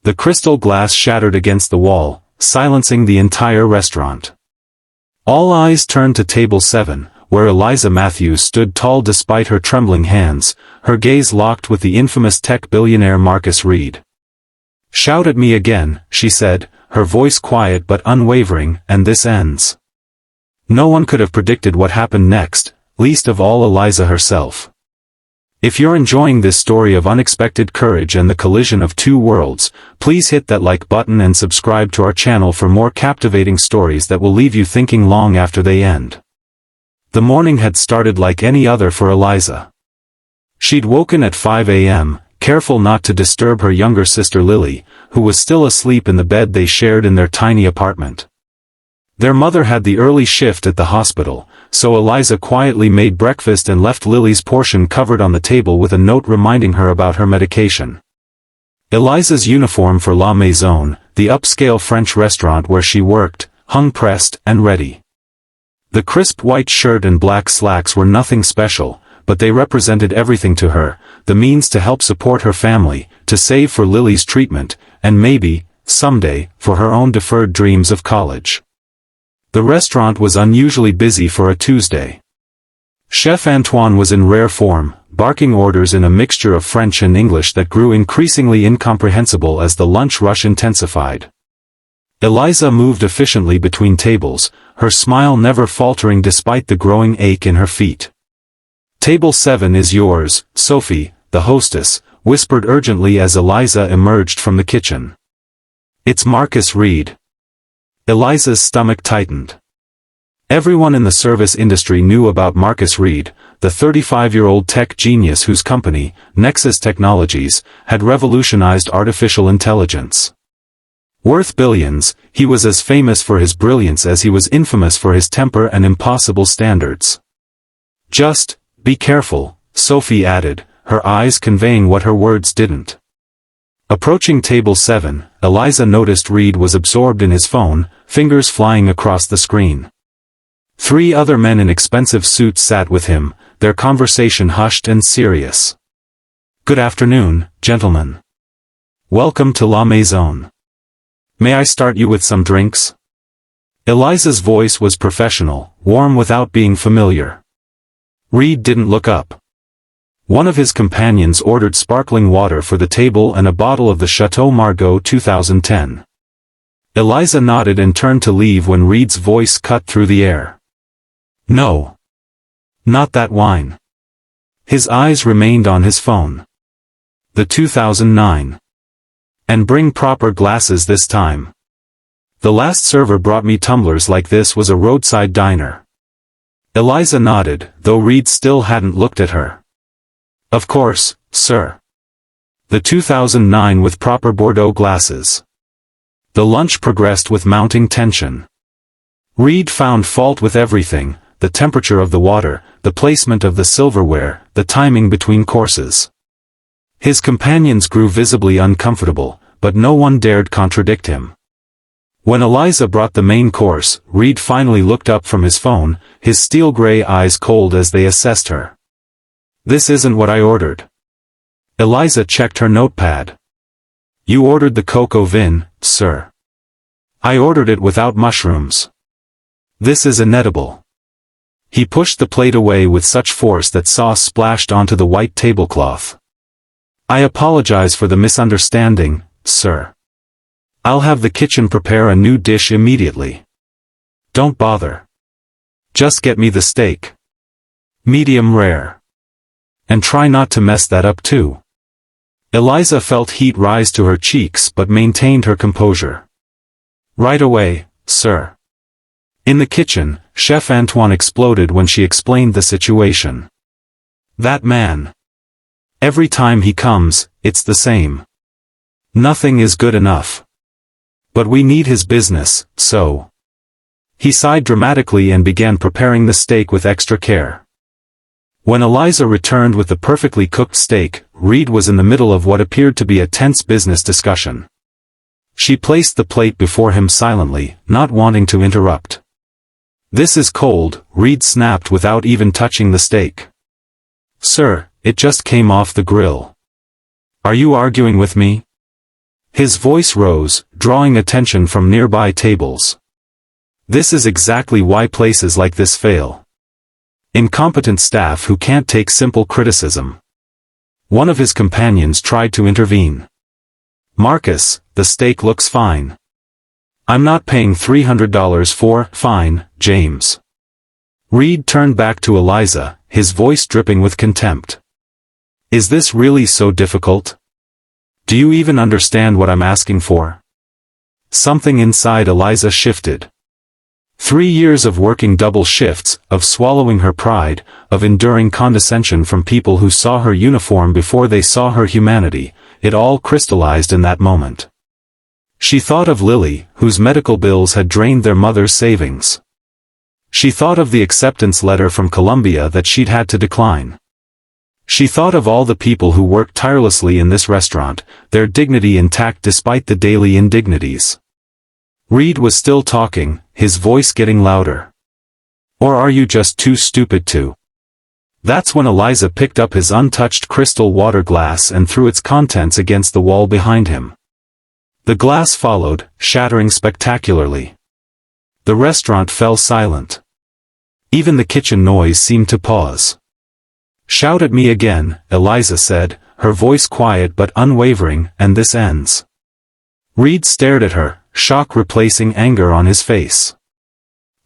The crystal glass shattered against the wall, silencing the entire restaurant. All eyes turned to table 7, where Eliza Matthews stood tall despite her trembling hands, her gaze locked with the infamous tech billionaire Marcus Reed. "Shout at me again," she said, her voice quiet but unwavering, "and this ends." No one could have predicted what happened next, least of all Eliza herself. If you're enjoying this story of unexpected courage and the collision of two worlds, please hit that like button and subscribe to our channel for more captivating stories that will leave you thinking long after they end. The morning had started like any other for Eliza. She'd woken at 5 a.m., careful not to disturb her younger sister Lily, who was still asleep in the bed they shared in their tiny apartment. Their mother had the early shift at the hospital, so Eliza quietly made breakfast and left Lily's portion covered on the table with a note reminding her about her medication. Eliza's uniform for La Maison, the upscale French restaurant where she worked, hung pressed and ready. The crisp white shirt and black slacks were nothing special, but they represented everything to her, the means to help support her family, to save for Lily's treatment, and maybe, someday, for her own deferred dreams of college. The restaurant was unusually busy for a Tuesday. Chef Antoine was in rare form, barking orders in a mixture of French and English that grew increasingly incomprehensible as the lunch rush intensified. Eliza moved efficiently between tables, her smile never faltering despite the growing ache in her feet. "Table 7 is yours, Sophie," the hostess whispered urgently as Eliza emerged from the kitchen. "It's Marcus Reed." Eliza's stomach tightened. Everyone in the service industry knew about Marcus Reed, the 35-year-old tech genius whose company, Nexus Technologies, had revolutionized artificial intelligence. Worth billions, he was as famous for his brilliance as he was infamous for his temper and impossible standards. "Just, be careful," Sophie added, her eyes conveying what her words didn't. Approaching table 7, Eliza noticed Reed was absorbed in his phone, fingers flying across the screen. 3 other men in expensive suits sat with him, their conversation hushed and serious. "Good afternoon, gentlemen. Welcome to La Maison. May I start you with some drinks?" Eliza's voice was professional, warm without being familiar. Reed didn't look up. One of his companions ordered sparkling water for the table and a bottle of the Chateau Margaux 2010. Eliza nodded and turned to leave when Reed's voice cut through the air. "No. Not that wine." His eyes remained on his phone. "The 2009. And bring proper glasses this time. The last server brought me tumblers like this was a roadside diner." Eliza nodded, though Reed still hadn't looked at her. "Of course, sir. The 2009 with proper Bordeaux glasses." The lunch progressed with mounting tension. Reed found fault with everything, the temperature of the water, the placement of the silverware, the timing between courses. His companions grew visibly uncomfortable, but no one dared contradict him. When Eliza brought the main course, Reed finally looked up from his phone, his steel-gray eyes cold as they assessed her. "This isn't what I ordered." Eliza checked her notepad. "You ordered the coco vin, sir. I ordered it without mushrooms. This is inedible." He pushed the plate away with such force that sauce splashed onto the white tablecloth. "I apologize for the misunderstanding, sir. I'll have the kitchen prepare a new dish immediately. Don't bother. Just get me the steak. Medium rare. And try not to mess that up too." Eliza felt heat rise to her cheeks but maintained her composure. "Right away, sir." In the kitchen, Chef Antoine exploded when she explained the situation. "That man. Every time he comes, it's the same. Nothing is good enough. But we need his business, so." He sighed dramatically and began preparing the steak with extra care. When Eliza returned with the perfectly cooked steak, Reed was in the middle of what appeared to be a tense business discussion. She placed the plate before him silently, not wanting to interrupt. "This is cold," Reed snapped without even touching the steak. "Sir, it just came off the grill. Are you arguing with me?" His voice rose, drawing attention from nearby tables. This is exactly why places like this fail. Incompetent staff who can't take simple criticism. One of his companions tried to intervene. Marcus, the steak looks fine. I'm not paying $300 for, fine, James. Reed turned back to Eliza, his voice dripping with contempt. Is this really so difficult? Do you even understand what I'm asking for? Something inside Eliza shifted. 3 years of working double shifts, of swallowing her pride, of enduring condescension from people who saw her uniform before they saw her humanity, it all crystallized in that moment. She thought of Lily, whose medical bills had drained their mother's savings. She thought of the acceptance letter from Columbia that she'd had to decline. She thought of all the people who worked tirelessly in this restaurant, their dignity intact despite the daily indignities. Reed was still talking, his voice getting louder. Or are you just too stupid to? That's when Eliza picked up his untouched crystal water glass and threw its contents against the wall behind him. The glass followed, shattering spectacularly. The restaurant fell silent. Even the kitchen noise seemed to pause. Shout at me again, Eliza said, her voice quiet but unwavering, and this ends. Reed stared at her, shock replacing anger on his face.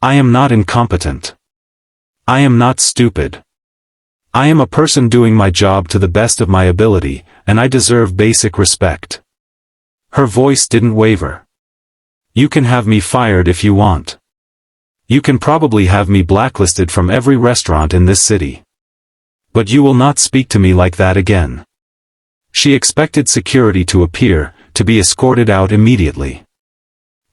I am not incompetent. I am not stupid. I am a person doing my job to the best of my ability, and I deserve basic respect. Her voice didn't waver. You can have me fired if you want. You can probably have me blacklisted from every restaurant in this city. But you will not speak to me like that again. She expected security to appear, to be escorted out immediately.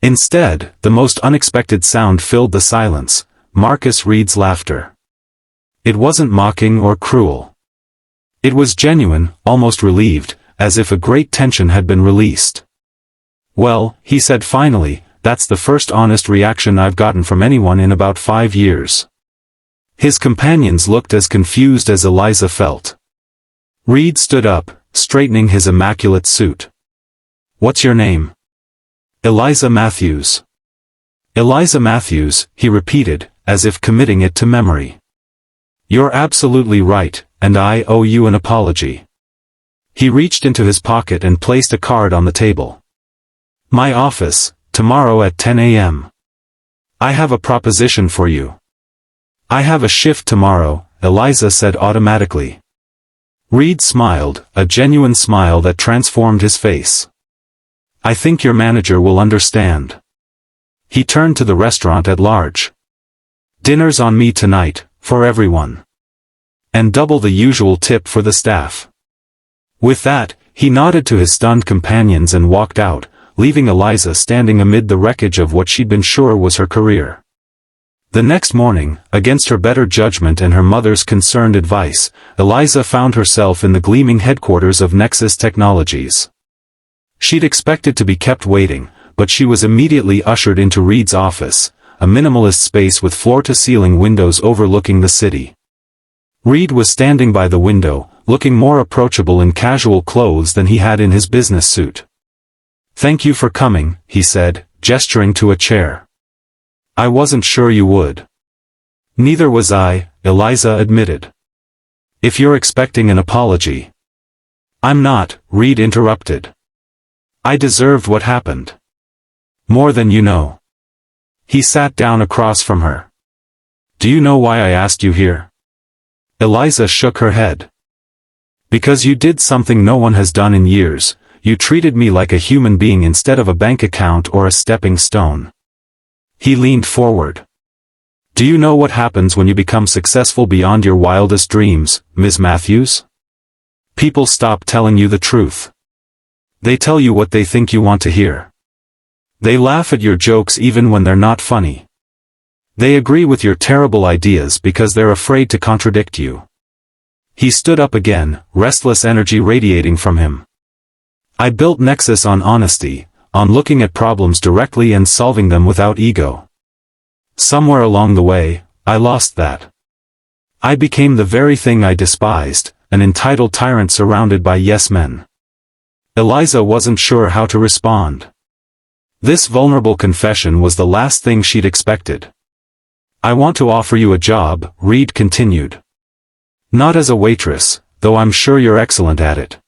Instead, the most unexpected sound filled the silence, Marcus Reed's laughter. It wasn't mocking or cruel. It was genuine, almost relieved, as if a great tension had been released. Well, he said finally, that's the first honest reaction I've gotten from anyone in about 5 years. His companions looked as confused as Eliza felt. Reed stood up, straightening his immaculate suit. What's your name? Eliza Matthews. Eliza Matthews, he repeated, as if committing it to memory. You're absolutely right, and I owe you an apology. He reached into his pocket and placed a card on the table. My office, tomorrow at 10 a.m. I have a proposition for you. I have a shift tomorrow, Eliza said automatically. Reed smiled, a genuine smile that transformed his face. I think your manager will understand. He turned to the restaurant at large. Dinner's on me tonight, for everyone. And double the usual tip for the staff. With that, he nodded to his stunned companions and walked out, leaving Eliza standing amid the wreckage of what she'd been sure was her career. The next morning, against her better judgment and her mother's concerned advice, Eliza found herself in the gleaming headquarters of Nexus Technologies. She'd expected to be kept waiting, but she was immediately ushered into Reed's office, a minimalist space with floor-to-ceiling windows overlooking the city. Reed was standing by the window, looking more approachable in casual clothes than he had in his business suit. Thank you for coming, he said, gesturing to a chair. I wasn't sure you would. Neither was I, Eliza admitted. If you're expecting an apology. I'm not, Reed interrupted. I deserved what happened. More than you know. He sat down across from her. Do you know why I asked you here? Eliza shook her head. Because you did something no one has done in years, you treated me like a human being instead of a bank account or a stepping stone. He leaned forward. Do you know what happens when you become successful beyond your wildest dreams, Ms. Matthews? People stop telling you the truth. They tell you what they think you want to hear. They laugh at your jokes even when they're not funny. They agree with your terrible ideas because they're afraid to contradict you. He stood up again, restless energy radiating from him. I built Nexus on honesty, on looking at problems directly and solving them without ego. Somewhere along the way, I lost that. I became the very thing I despised, an entitled tyrant surrounded by yes men. Eliza wasn't sure how to respond. This vulnerable confession was the last thing she'd expected. "I want to offer you a job," Reed continued. "Not as a waitress, though I'm sure you're excellent at it.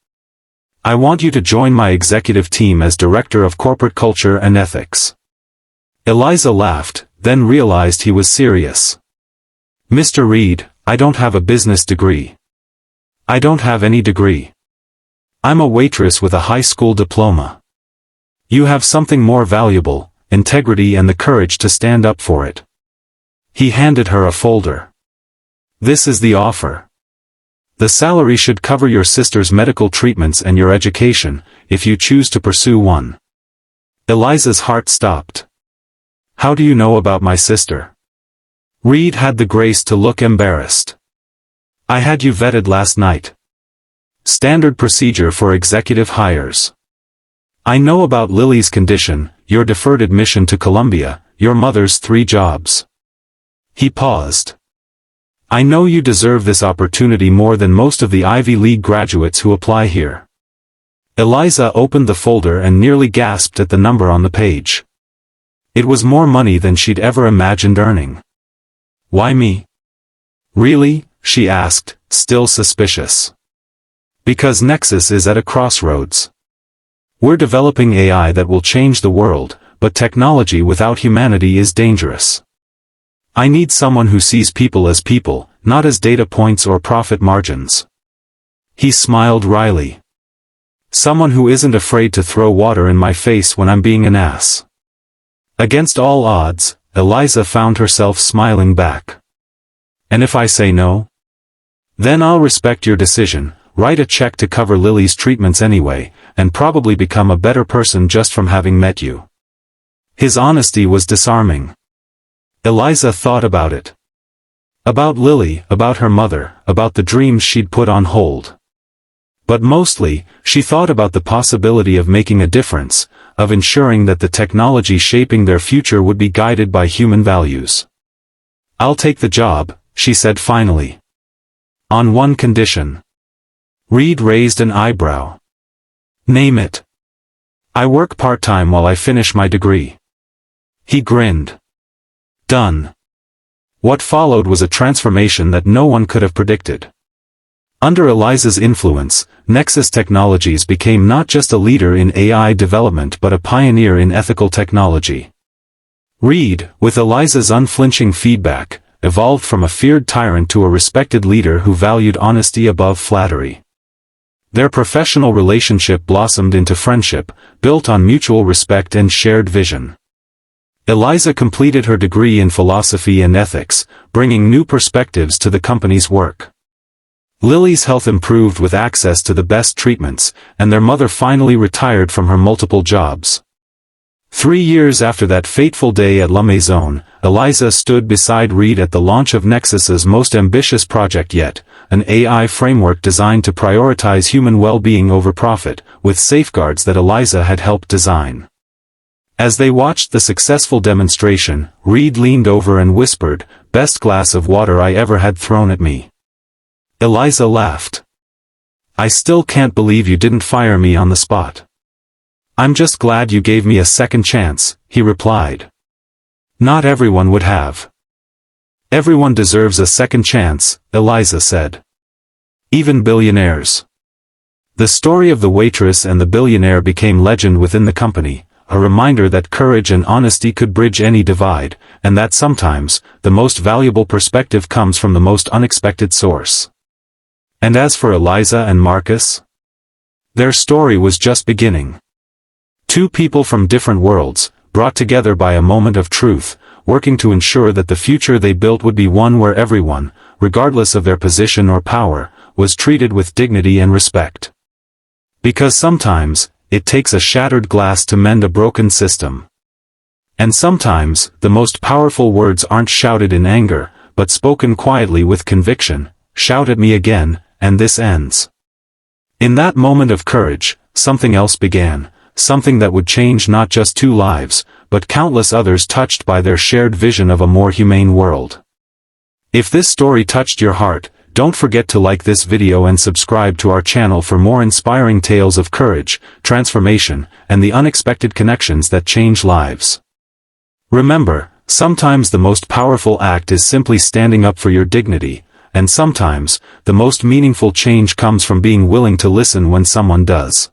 I want you to join my executive team as Director of Corporate Culture and Ethics." Eliza laughed, then realized he was serious. "Mr. Reed, I don't have a business degree. I don't have any degree. I'm a waitress with a high school diploma. You have something more valuable, integrity and the courage to stand up for it." He handed her a folder. "This is the offer. The salary should cover your sister's medical treatments and your education, if you choose to pursue one." Eliza's heart stopped. "How do you know about my sister?" Reed had the grace to look embarrassed. "I had you vetted last night. Standard procedure for executive hires. I know about Lily's condition, your deferred admission to Columbia, your mother's 3 jobs." He paused. "I know you deserve this opportunity more than most of the Ivy League graduates who apply here." Eliza opened the folder and nearly gasped at the number on the page. It was more money than she'd ever imagined earning. "Why me?" "Really?" she asked, still suspicious. "Because Nexus is at a crossroads. We're developing AI that will change the world, but technology without humanity is dangerous. I need someone who sees people as people, not as data points or profit margins." He smiled wryly. "Someone who isn't afraid to throw water in my face when I'm being an ass." Against all odds, Eliza found herself smiling back. "And if I say no? Then I'll respect your decision, write a check to cover Lily's treatments anyway, and probably become a better person just from having met you." His honesty was disarming. Eliza thought about it. About Lily, about her mother, about the dreams she'd put on hold. But mostly, she thought about the possibility of making a difference, of ensuring that the technology shaping their future would be guided by human values. "I'll take the job," she said finally. "On one condition." Reed raised an eyebrow. "Name it." "I work part-time while I finish my degree." He grinned. "Done." What followed was a transformation that no one could have predicted. Under Eliza's influence, Nexus Technologies became not just a leader in AI development but a pioneer in ethical technology. Reed, with Eliza's unflinching feedback, evolved from a feared tyrant to a respected leader who valued honesty above flattery. Their professional relationship blossomed into friendship, built on mutual respect and shared vision. Eliza completed her degree in philosophy and ethics, bringing new perspectives to the company's work. Lily's health improved with access to the best treatments, and their mother finally retired from her multiple jobs. 3 years after that fateful day at La Maison, Eliza stood beside Reed at the launch of Nexus's most ambitious project yet, an AI framework designed to prioritize human well-being over profit, with safeguards that Eliza had helped design. As they watched the successful demonstration, Reed leaned over and whispered, "Best glass of water I ever had thrown at me." Eliza laughed. "I still can't believe you didn't fire me on the spot." "I'm just glad you gave me a second chance," he replied. "Not everyone would have." "Everyone deserves a second chance," Eliza said. "Even billionaires." The story of the waitress and the billionaire became legend within the company, a reminder that courage and honesty could bridge any divide, and that sometimes, the most valuable perspective comes from the most unexpected source. And as for Eliza and Marcus? Their story was just beginning. 2 people from different worlds, brought together by a moment of truth, working to ensure that the future they built would be one where everyone, regardless of their position or power, was treated with dignity and respect. Because sometimes, it takes a shattered glass to mend a broken system. And sometimes, the most powerful words aren't shouted in anger, but spoken quietly with conviction. "Shout at me again, and this ends." In that moment of courage, something else began. Something that would change not just 2 lives, but countless others touched by their shared vision of a more humane world. If this story touched your heart, Don't forget to like this video and subscribe to our channel for more inspiring tales of courage, transformation, and the unexpected connections that change lives. Remember, sometimes the most powerful act is simply standing up for your dignity, and sometimes, the most meaningful change comes from being willing to listen when someone does.